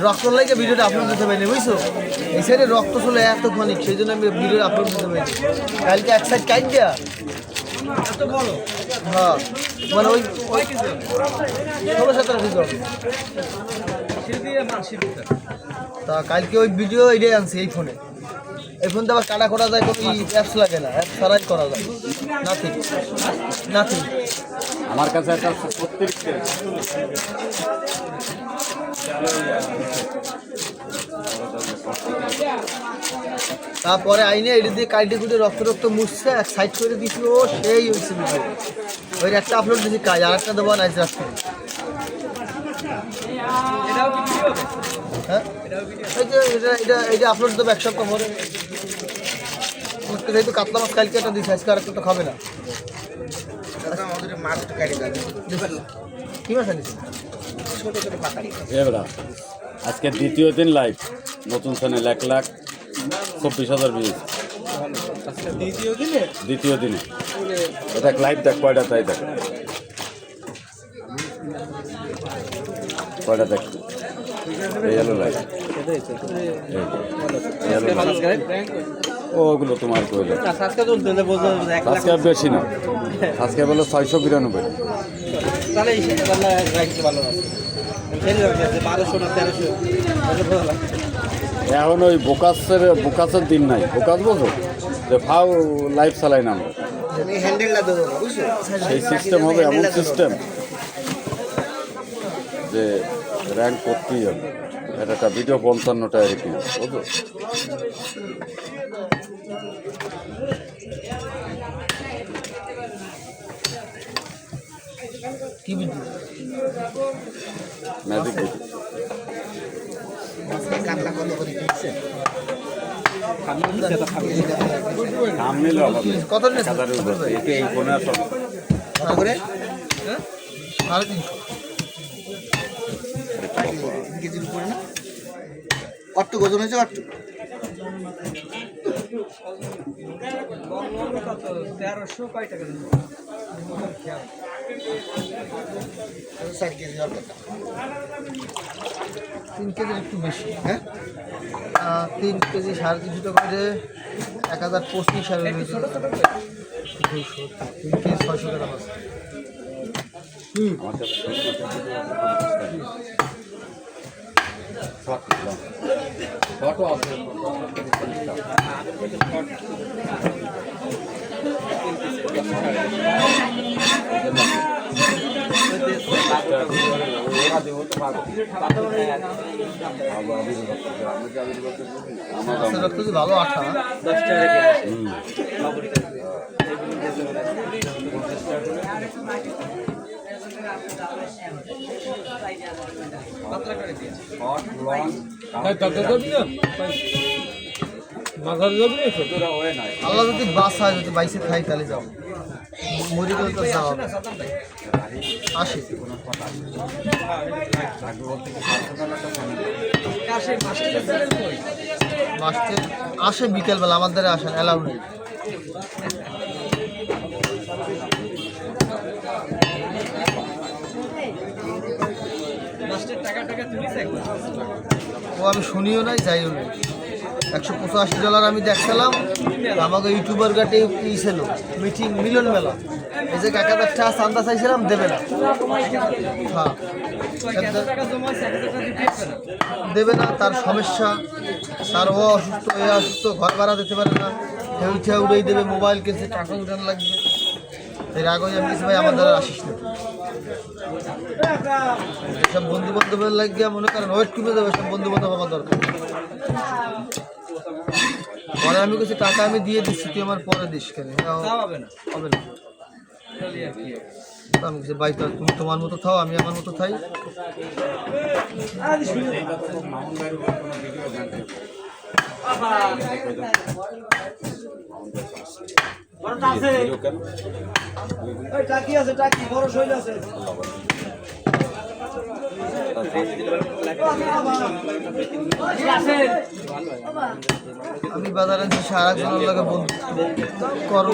রক্ত লাগে ভিডিওটা আপলোড দিতে পারিনি বুঝছো, এই সাইডে রক্ত চলে এত ক্ষণিক, সেই জন্য আমি ভিডিও আপলোড দিতে পারিনি। কালকে এক সাইড কাইট দেয়া হ্যাঁ, মানে ওই 16-17 কিছু তা কালকে ওই ভিডিও এটাই আনছি এই ফোনে। এই ফোনটা আবার কাটা করা যায়, কোনো অ্যাপস লাগে না, অ্যাপস ছাড়াই করা যায়, নাথিং। আমার কাছে একটা তারপরে আইনে এটা দিয়ে কাইটে কুটে রক্ত মুছছে, এক সাইড করে দিয়েছিল, ও সেই হয়েছে ভিডিও। ওই একটা আপলোড দিয়েছি কাজ, আর একটা দেবো নাইজ রাখতে। হ্যাঁ এটা আপলোড দেবো এক সপ্তাহ পরে। যেহেতু কাতলা মাছ কালকে একটা দিয়েছি, আজকে আর একটা তো খাবে না। কি মাছ আনিস? আজকে দ্বিতীয় দিন লাইভ, নতুন চ্যানেল 1,24,000 ভিউজ। দ্বিতীয় দিনে এটা লাইভ দেখ, কয়টা তাই দেখ, কয়টা দেখ। এই হলো লাইভ, ওগুলো তোমার কইল আজকে বেশি না, আজকে বলো 692। এখন ওই বোকাসের দিন নাই, বোকাস বোঝো যে ফাও লাইভ চালাই না আমরা, সেই সিস্টেম হবে, এমন সিস্টেম যে র্যাঙ্ক করতেই হবে। এটা একটা ভিডিও 55 টাকা রেখে বুঝো। কি ভিডিও? Magic video. কত এই ফোনে করে 350 কেজির উপরে না? অট্টু ওজন হয়েছে, অট্টু 1300 কয় টাকা? 4 কেজি 3 কেজির একটু বেশি। হ্যাঁ 3 কেজি 350 টাকা করে 1025 আর 200 3 কেজি 600 টাকা মাছ। ভালো আঠা আল্লাহ যদি বাস হয়, যদি বাইসে খাই তাহলে যাও, মরি গেলে তো যাও আসে। মাসে আসে বিকেলবেলা, আমাদের আসেন অ্যালাউ নেই। ও আমি শুনিও নাই, যাইও নাই। $185 আমি দেখছিলাম, আমাকে ইউটিউবার গাটে ছিল মিটিং মিলন মেলা, এই যে 1000 টাকা চান্দা চাইছিলাম, দেবে না। হ্যাঁ দেবে না, তার সমস্যা, তার ও অসুস্থ, এ অসুস্থ, ঘর ভাড়া দিতে পারে না, হেউঠা উড়েই দেবে, মোবাইল কিনছে, টাকা উঠানো লাগবে। এর আগে আমি কিছু ভাই আমাদের আসিস না, সব বন্ধু বান্ধবের লাগিয়ে মনে করেন ওয়েট কমে যাবে, সব বন্ধু বান্ধব আমার দরকার। পরে আমি কিছু টাকা আমি দিয়ে দিচ্ছি, তুই আমার পরে দিস কেন? হবে না। আমি কিছু ভাই তুমি তোমার মতো থাও, আমি আমার মতো থাই। টাকি আছে, টাকি বড় শৈল আছে। আমি বাজারে সারা জনের লাগে বন্ধু করো।